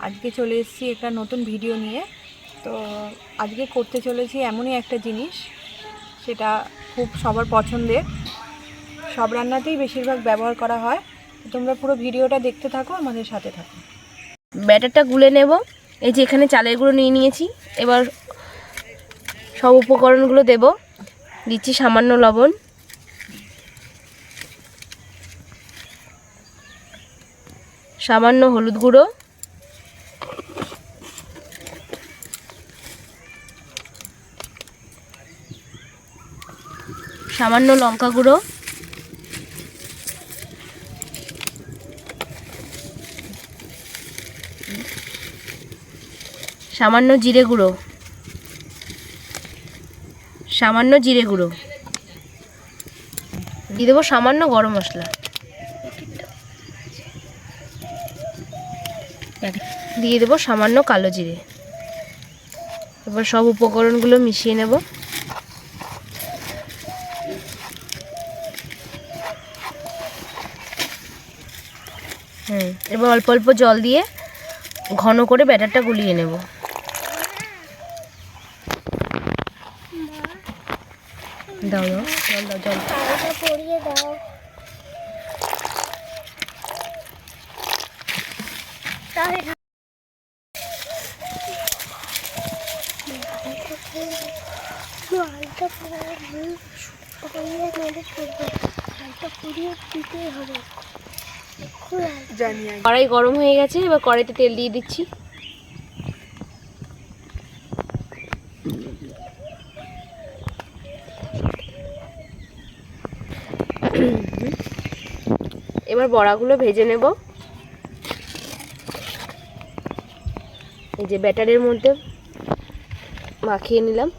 আজকে চলে এসেছি একটা নতুন ভিডিও নিয়ে। তো আজকে করতে চলেছি এমনই একটা জিনিস, সেটা খুব সবার পছন্দের, সব রান্নাতেই বেশিরভাগ ব্যবহার করা হয়। তোমরা পুরো ভিডিওটা দেখতে থাকো, আমাদের সাথে থাকো। ব্যাটারটা গুলে নেব। এই যে এখানে চালের গুঁড়ো নিয়ে নিয়েছি। এবার সব উপকরণগুলো দেব। দিচ্ছি সামান্য লবণ, সামান্য হলুদ গুঁড়ো, সামান্য লঙ্কা গুঁড়ো, সামান্য জিরে গুঁড়ো, সামান্য জিরে গুঁড়ো, দিয়ে দেবো সামান্য গরম মশলা, দিয়ে দেবো সামান্য কালো জিরে। এবার সব উপকরণগুলো মিশিয়ে নেব। এবার অল্প অল্প জল দিয়ে ঘন করে ব্যাটারটা গুলিয়ে নেব। দাও দাও জল দাও, জল পরিয়ে দাও। কড়াই গরম হয়ে গেছে, এবার কড়াইতে তেল দিয়ে দিচ্ছি। এবার বড়াগুলো ভেজে নেব। এই যে ব্যাটারের মধ্যে মাখিয়ে নিলাম।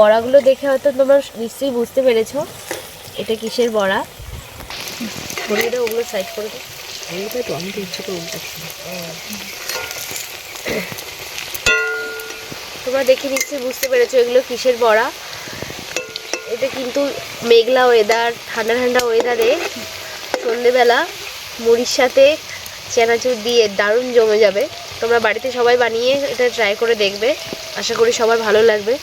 বড়াগুলো দেখে হয়তো তোমরা নিশ্চয়ই বুঝতে পেরেছো এটা কিসের বড়া। ওগুলো সাইড করে দাও। আমি তো ইচ্ছে করে তোমরা দেখে নিশ্চয়ই বুঝতে পেরেছো এগুলো কিসের বড়া। এটা কিন্তু মেঘলা ওয়েদার, ঠান্ডা ঠান্ডা ওয়েদারে সন্ধেবেলা মুড়ির সাথে চানাচুর দিয়ে দারুণ জমে যাবে। তোমরা বাড়িতে সবাই বানিয়ে এটা ট্রাই করে দেখবে, আশা করি সবার ভালো লাগবে।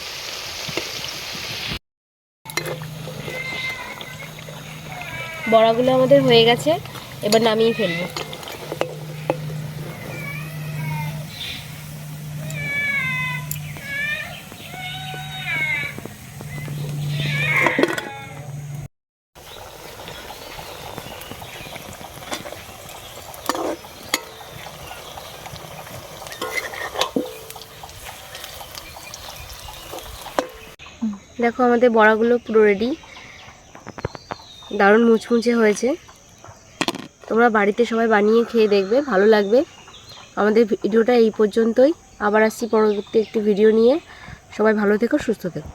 বড়াগুলো আমাদের হয়ে গেছে, এবার নামিয়ে ফেলবো। দেখো আমাদের বড়াগুলো পুরো রেডি, দারুণ মুচমুচে হয়েছে। তোমরা বাড়িতে সবাই বানিয়ে খেয়ে দেখবে, ভালো লাগবে। আমাদের ভিডিওটা এই পর্যন্তই, আবার আসছি পরবর্তী একটি ভিডিও নিয়ে। সবাই ভালো থেকো, সুস্থ থেকো।